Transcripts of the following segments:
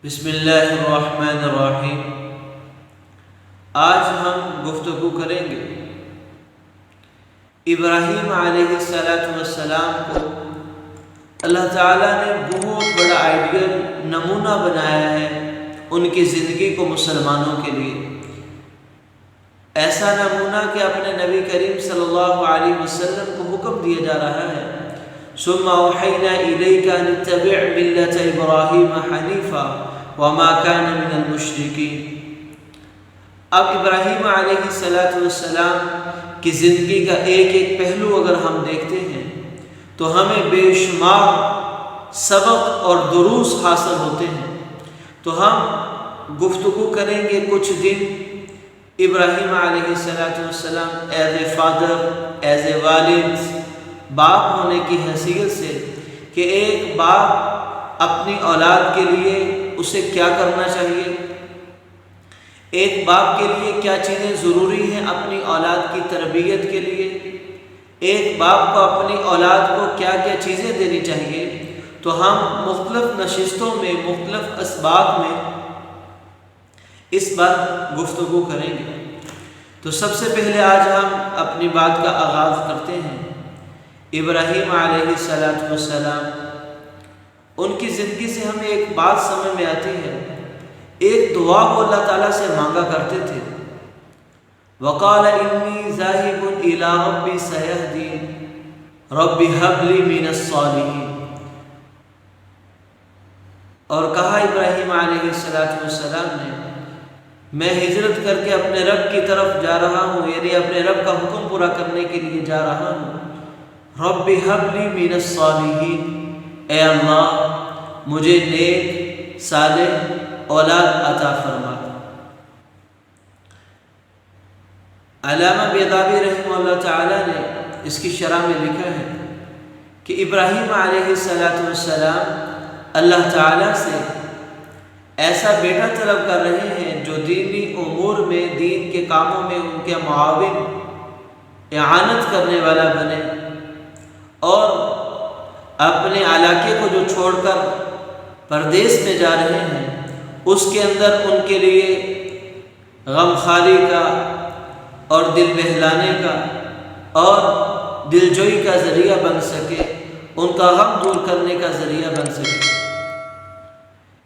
بسم اللہ الرحمن الرحیم۔ آج ہم گفتگو کریں گے ابراہیم علیہ السلام کو اللہ تعالیٰ نے بہت بڑا آئیڈیل نمونہ بنایا ہے ان کی زندگی کو مسلمانوں کے لیے، ایسا نمونہ کہ اپنے نبی کریم صلی اللہ علیہ وسلم کو حکم دیا جا رہا ہے ثم اوحینا الیک ان اتبع ملت ابراہیم حنیفا وما کان من المشرکین۔ اب ابراہیم علیہ السلام کی زندگی کا ایک ایک پہلو اگر ہم دیکھتے ہیں تو ہمیں بے شمار سبق اور دروس حاصل ہوتے ہیں۔ تو ہم گفتگو کریں گے کچھ دن ابراہیم علیہ السلام as a father, as a والد، باپ ہونے کی حیثیت سے کہ ایک باپ اپنی اولاد کے لیے اسے کیا کرنا چاہیے، ایک باپ کے لیے کیا چیزیں ضروری ہیں اپنی اولاد کی تربیت کے لیے، ایک باپ کو اپنی اولاد کو کیا کیا چیزیں دینی چاہیے۔ تو ہم مختلف نشستوں میں، مختلف اسباق میں اس پر گفتگو کریں گے۔ تو سب سے پہلے آج ہم اپنی بات کا آغاز کرتے ہیں ابراہیم علیہ السلام۔ ان کی زندگی سے ہمیں ایک بات سمجھ میں آتی ہے، ایک دعا وہ اللہ تعالیٰ سے مانگا کرتے تھے، وقال انی ذاہب الی ربی سیہدین رب ہب لی من الصالحین۔ اور کہا ابراہیم علیہ السلام نے، میں ہجرت کر کے اپنے رب کی طرف جا رہا ہوں، یعنی اپنے رب کا حکم پورا کرنے کے لیے جا رہا ہوں۔ رب ہب لی من الصالحین، اے اللہ مجھے نیک صالح اولاد عطا فرما۔ علامہ بیضاوی رحمہ اللہ تعالیٰ نے اس کی شرح میں لکھا ہے کہ ابراہیم علیہ السلام اللہ تعالیٰ سے ایسا بیٹا طلب کر رہے ہیں جو دینی امور میں، دین کے کاموں میں ان کے معاون، اعانت کرنے والا بنے، اور اپنے علاقے کو جو چھوڑ کر پردیس میں جا رہے ہیں اس کے اندر ان کے لیے غمخواری کا اور دل بہلانے کا اور دلجوئی کا ذریعہ بن سکے، ان کا غم دور کرنے کا ذریعہ بن سکے۔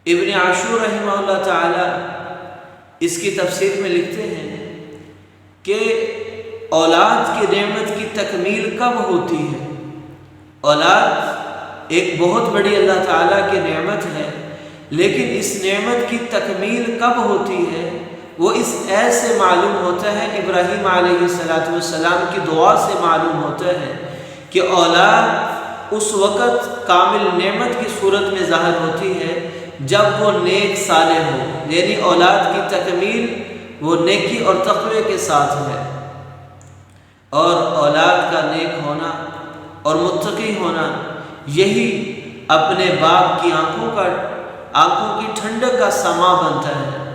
ابن عاشور رحمہ اللہ تعالی اس کی تفسیر میں لکھتے ہیں کہ اولاد کی نعمت کی تکمیل کب ہوتی ہے؟ اولاد ایک بہت بڑی اللہ تعالیٰ کی نعمت ہے، لیکن اس نعمت کی تکمیل کب ہوتی ہے؟ وہ اس ایت سے معلوم ہوتا ہے، ابراہیم علیہ السلام کی دعا سے معلوم ہوتا ہے کہ اولاد اس وقت کامل نعمت کی صورت میں ظاہر ہوتی ہے جب وہ نیک صالح ہو، یعنی اولاد کی تکمیل وہ نیکی اور تقوی کے ساتھ ہے۔ اور اولاد کا نیک ہونا اور متقی ہونا یہی اپنے باپ کی آنکھوں کی ٹھنڈک کا سما بنتا ہے۔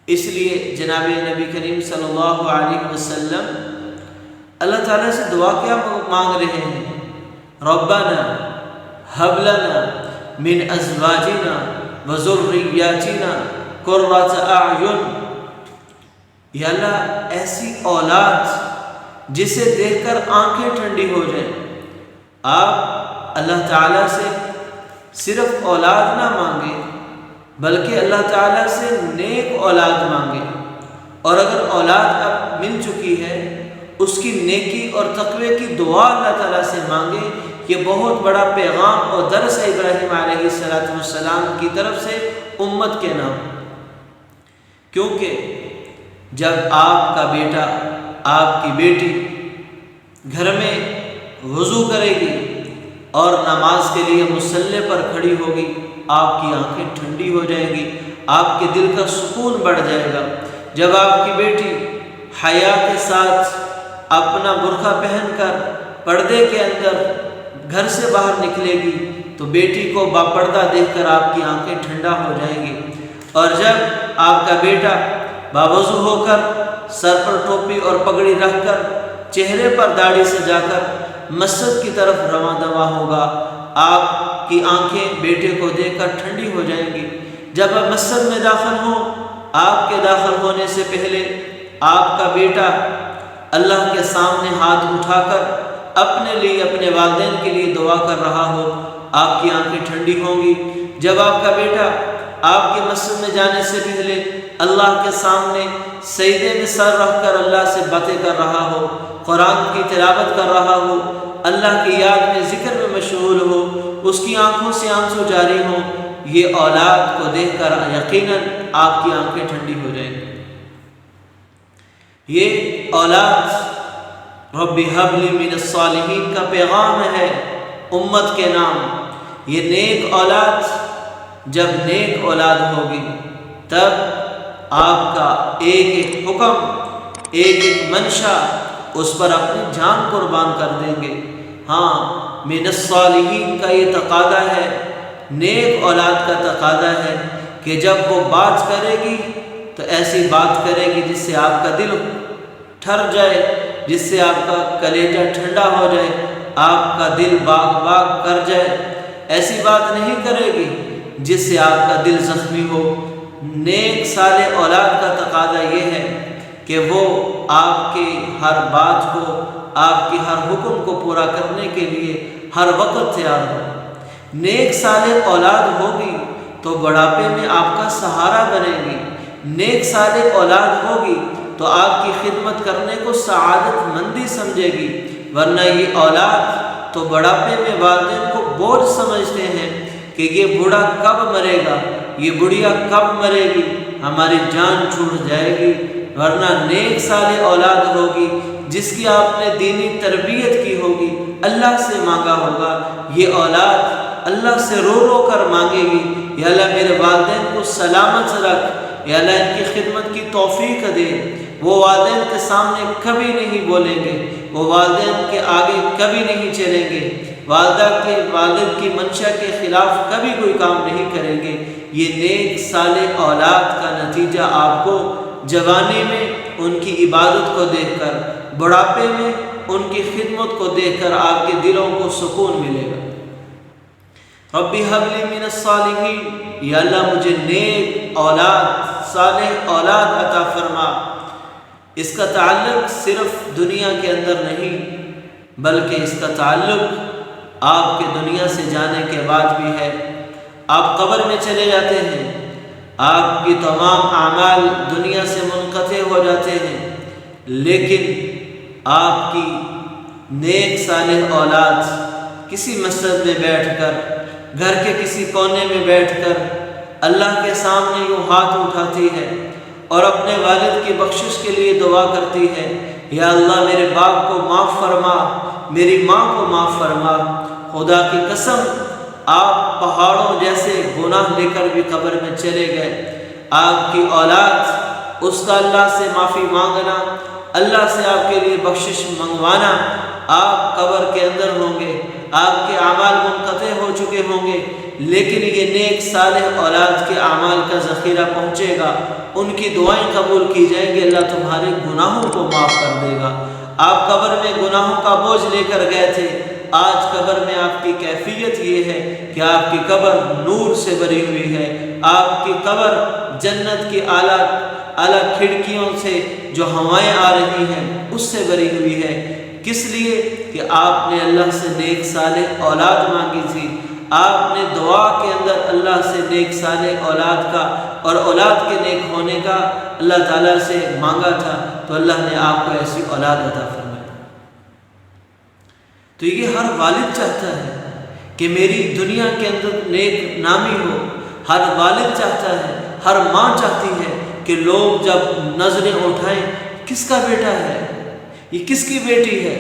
اس لیے جناب نبی کریم صلی اللہ علیہ وسلم اللہ تعالیٰ سے دعا کیا مانگ رہے ہیں؟ ربنا ہب لنا من ازواجنا وذریاتنا قرۃ اعین، یا اللہ ایسی اولاد جسے دیکھ کر آنکھیں ٹھنڈی ہو جائیں۔ آپ اللہ تعالیٰ سے صرف اولاد نہ مانگے بلکہ اللہ تعالیٰ سے نیک اولاد مانگے، اور اگر اولاد اب مل چکی ہے اس کی نیکی اور تقوی کی دعا اللہ تعالیٰ سے مانگے۔ یہ بہت بڑا پیغام اور درس ہے ابراہیم علیہ السلام کی طرف سے امت کے نام، کیونکہ جب آپ کا بیٹا، آپ کی بیٹی گھر میں وضو کرے گی اور نماز کے لیے مصلی پر کھڑی ہوگی، آپ کی آنکھیں ٹھنڈی ہو جائیں گی، آپ کے دل کا سکون بڑھ جائے گا۔ جب آپ کی بیٹی حیا کے ساتھ اپنا برقع پہن کر پردے کے اندر گھر سے باہر نکلے گی تو بیٹی کو باپردہ دیکھ کر آپ کی آنکھیں ٹھنڈا ہو جائیں گی، اور جب آپ کا بیٹا باوضو ہو کر سر پر ٹوپی اور پگڑی رکھ کر چہرے پر داڑھی سجا کر مسجد کی طرف رواں دواں ہوگا، آپ کی آنکھیں بیٹے کو دیکھ کر ٹھنڈی ہو جائیں گی۔ جب آپ مسجد میں داخل ہوں، آپ کے داخل ہونے سے پہلے آپ کا بیٹا اللہ کے سامنے ہاتھ اٹھا کر اپنے لیے، اپنے والدین کے لیے دعا کر رہا ہو، آپ کی آنکھیں ٹھنڈی ہوں گی۔ جب آپ کا بیٹا آپ کے مسجد میں جانے سے پہلے اللہ کے سامنے سجدے میں سر رکھ کر اللہ سے باتیں کر رہا ہو، قرآن کی تلاوت کر رہا ہو، اللہ کی یاد میں ذکر میں مشغول ہو، اس کی آنکھوں سے آنسو جاری ہوں، یہ اولاد کو دیکھ کر یقیناً آپ کی آنکھیں ٹھنڈی ہو جائیں گی۔ یہ اولاد رب ہب لی من الصالحین کا پیغام ہے امت کے نام۔ یہ نیک اولاد، جب نیک اولاد ہوگی تب آپ کا ایک ایک حکم، ایک ایک منشا اس پر اپنی جان قربان کر دیں گے۔ ہاں، من الصالحین کا یہ تقاضا ہے، نیک اولاد کا تقاضا ہے کہ جب وہ بات کرے گی تو ایسی بات کرے گی جس سے آپ کا دل ٹھر جائے، جس سے آپ کا کلیجہ ٹھنڈا ہو جائے، آپ کا دل باغ باغ کر جائے۔ ایسی بات نہیں کرے گی جس سے آپ کا دل زخمی ہو۔ نیک صالح اولاد کا تقاضا یہ ہے کہ وہ آپ کی ہر بات کو، آپ کی ہر حکم کو پورا کرنے کے لیے ہر وقت تیار ہو۔ نیک صالح اولاد ہوگی تو بڑھاپے میں آپ کا سہارا بنے گی۔ نیک صالح اولاد ہوگی تو آپ کی خدمت کرنے کو سعادت مندی سمجھے گی، ورنہ یہ اولاد تو بڑھاپے میں والدین کو بوجھ سمجھتے ہیں کہ یہ بوڑھا کب مرے گا، یہ بڑھیا کب مرے گی، ہماری جان چھوٹ جائے گی۔ ورنہ نیک صالح اولاد ہوگی جس کی آپ نے دینی تربیت کی ہوگی، اللہ سے مانگا ہوگا، یہ اولاد اللہ سے رو رو کر مانگے گی، یا اللہ میرے والدین کو سلامت رکھ، یا اللہ ان کی خدمت کی توفیق دے۔ وہ والدین کے سامنے کبھی نہیں بولیں گے، وہ والدین کے آگے کبھی نہیں چلیں گے، والد کی منشا کے خلاف کبھی کوئی کام نہیں کریں گے۔ یہ نیک صالح اولاد کا نتیجہ آپ کو جوانی میں ان کی عبادت کو دیکھ کر، بڑھاپے میں ان کی خدمت کو دیکھ کر آپ کے دلوں کو سکون ملے گا۔ ربی ہب لی من الصالحین، یا اللہ مجھے نیک اولاد، صالح اولاد عطا فرما۔ اس کا تعلق صرف دنیا کے اندر نہیں بلکہ اس کا تعلق آپ کے دنیا سے جانے کے بعد بھی ہے۔ آپ قبر میں چلے جاتے ہیں، آپ کی تمام اعمال دنیا سے منقطع ہو جاتے ہیں، لیکن آپ کی نیک صالح اولاد کسی مسجد میں بیٹھ کر، گھر کے کسی کونے میں بیٹھ کر اللہ کے سامنے یوں ہاتھ اٹھاتی ہے اور اپنے والد کی بخشش کے لیے دعا کرتی ہے، یا اللہ میرے باپ کو معاف فرما، میری ماں کو معاف فرما۔ خدا کی قسم، آپ پہاڑوں جیسے گناہ لے کر بھی قبر میں چلے گئے، آپ کی اولاد، اس کا اللہ سے معافی مانگنا، اللہ سے آپ کے لیے بخشش منگوانا، آپ قبر کے اندر ہوں گے، آپ کے اعمال منقطع ہو چکے ہوں گے، لیکن یہ نیک صالح اولاد کے اعمال کا ذخیرہ پہنچے گا، ان کی دعائیں قبول کی جائیں گی، اللہ تمہارے گناہوں کو معاف کر دے گا۔ آپ قبر میں گناہوں کا بوجھ لے کر گئے تھے، آج قبر میں آپ کی کیفیت یہ ہے کہ آپ کی قبر نور سے بھری ہوئی ہے، آپ کی قبر جنت کی اعلیٰ کھڑکیوں سے جو ہوائیں آ رہی ہیں اس سے بھری ہوئی ہے۔ کس لیے کہ آپ نے اللہ سے نیک صالح اولاد مانگی تھی، آپ نے دعا کے اندر اللہ سے نیک صالح اولاد کا اور اولاد کے نیک ہونے کا اللہ تعالیٰ سے مانگا تھا، تو اللہ نے آپ کو ایسی اولاد عطا فرمائی۔ تو یہ ہر والد چاہتا ہے کہ میری دنیا کے اندر نیک نامی ہو، ہر والد چاہتا ہے، ہر ماں چاہتی ہے کہ لوگ جب نظریں اٹھائیں کس کا بیٹا ہے، یہ کس کی بیٹی ہے،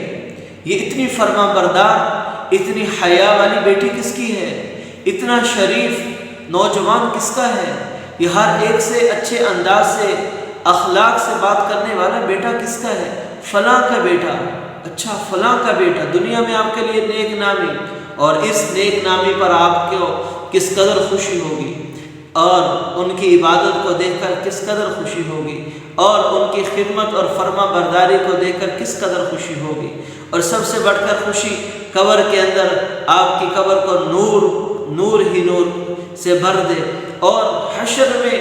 یہ اتنی فرما بردار، اتنی حیا والی بیٹی کس کی ہے، اتنا شریف نوجوان کس کا ہے، یہ ہر ایک سے اچھے انداز سے اخلاق سے بات کرنے والا بیٹا کس کا ہے، فلاں کا بیٹا، اچھا فلاں کا بیٹا، دنیا میں آپ کے لیے نیک نامی، اور اس نیک نامی پر آپ کو کس قدر خوشی ہوگی، اور ان کی عبادت کو دیکھ کر کس قدر خوشی ہوگی، اور ان کی خدمت اور فرما برداری کو دیکھ کر کس قدر خوشی ہوگی، اور سب سے بڑھ کر خوشی قبر کے اندر آپ کی قبر کو نور نور ہی نور سے بھر دے، اور حشر میں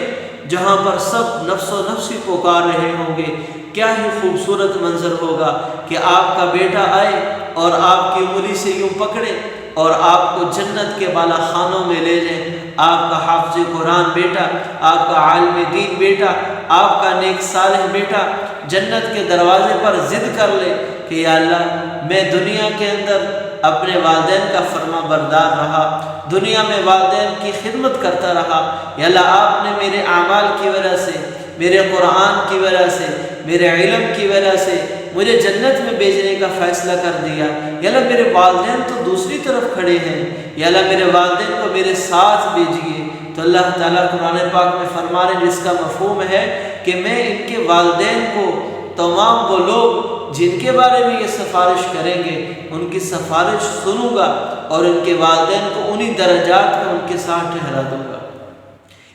جہاں پر سب نفس و نفسی پکار رہے ہوں گے، کیا ہی خوبصورت منظر ہوگا کہ آپ کا بیٹا آئے اور آپ کی انگلی سے یوں پکڑے اور آپ کو جنت کے بالا خانوں میں لے جائیں۔ آپ کا حافظ قرآن بیٹا، آپ کا عالم دین بیٹا، آپ کا نیک صالح بیٹا جنت کے دروازے پر ضد کر لے کہ یا اللہ میں دنیا کے اندر اپنے والدین کا فرما بردار رہا، دنیا میں والدین کی خدمت کرتا رہا، یا اللہ آپ نے میرے اعمال کی وجہ سے، میرے قرآن کی وجہ سے، میرے علم کی وجہ سے مجھے جنت میں بھیجنے کا فیصلہ کر دیا، یا اللہ میرے والدین تو دوسری طرف کھڑے ہیں، یا اللہ میرے والدین کو میرے ساتھ بھیجیے۔ تو اللہ تعالیٰ قرآن پاک میں فرما رہے ہیں، جس کا مفہوم ہے کہ میں ان کے والدین کو، تمام وہ لوگ جن کے بارے میں یہ سفارش کریں گے ان کی سفارش سنوں گا اور ان کے والدین کو انہی درجات میں ان کے ساتھ ٹھہرا دوں گا۔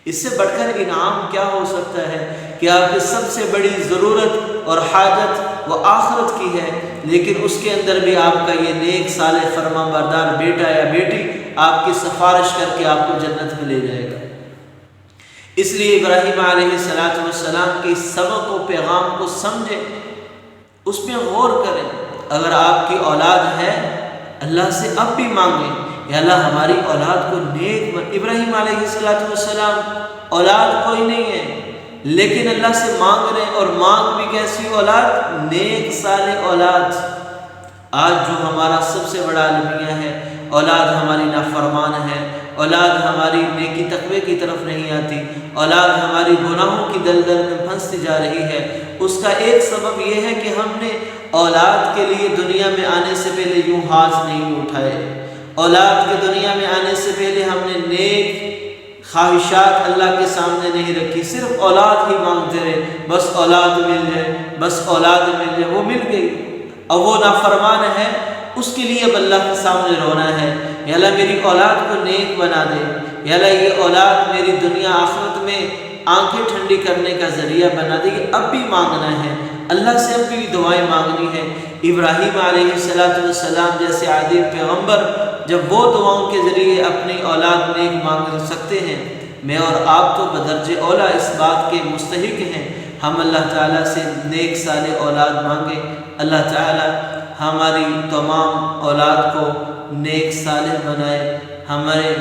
اس سے بڑھ کر انعام کیا ہو سکتا ہے کہ آپ کی سب سے بڑی ضرورت اور حاجت وہ آخرت کی ہے، لیکن اس کے اندر بھی آپ کا یہ نیک صالح فرما بردار بیٹا یا بیٹی آپ کی سفارش کر کے آپ کو جنت میں لے جائے گا۔ اس لیے ابراہیم علیہ السلام کے سبق و پیغام کو سمجھیں، اس میں غور کریں۔ اگر آپ کی اولاد ہے اللہ سے اب بھی مانگیں، یا اللہ ہماری اولاد کو نیک بنا۔ ابراہیم علیہ السلام اولاد کوئی نہیں ہے، لیکن اللہ سے مانگ رہے ہیں، اور مانگ بھی کیسی اولاد؟ نیک صالح اولاد۔ آج جو ہمارا سب سے بڑا المیہ ہے، اولاد ہماری نافرمان ہے، اولاد ہماری نیکی تقوی کی طرف نہیں آتی، اولاد ہماری گناہوں کی دلدل میں پھنستی جا رہی ہے۔ اس کا ایک سبب یہ ہے کہ ہم نے اولاد کے لیے دنیا میں آنے سے پہلے یوں ہاتھ نہیں اٹھائے، اولاد کے دنیا میں آنے سے پہلے ہم نے نیک خواہشات اللہ کے سامنے نہیں رکھی، صرف اولاد ہی مانگتے رہے، بس اولاد مل جائے، بس اولاد مل جائے۔ وہ مل گئی، اب وہ نافرمان ہے، اس کے لیے اب اللہ کے سامنے رونا ہے، یا اللہ میری اولاد کو نیک بنا دے، یا اللہ یہ اولاد میری دنیا آخرت میں آنکھیں ٹھنڈی کرنے کا ذریعہ بنا دے۔ یہ اب بھی مانگنا ہے، اللہ سے اب بھی دعائیں مانگنی ہے۔ ابراہیم علیہ السلام جیسے عظیم پیغمبر جب وہ دعاؤں کے ذریعے اپنی اولاد نیک مانگ سکتے ہیں، میں اور آپ تو بدرجہ اولا اس بات کے مستحق ہیں، ہم اللہ تعالیٰ سے نیک صالح اولاد مانگیں۔ اللہ تعالیٰ ہماری تمام اولاد کو نیک صالح بنائے، ہمارے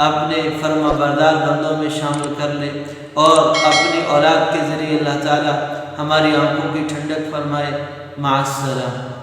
اپنے فرما بردار بندوں میں شامل کر لے، اور اپنی اولاد کے ذریعے اللہ تعالیٰ ہماری آنکھوں کی ٹھنڈک فرمائے۔ مع السلامہ۔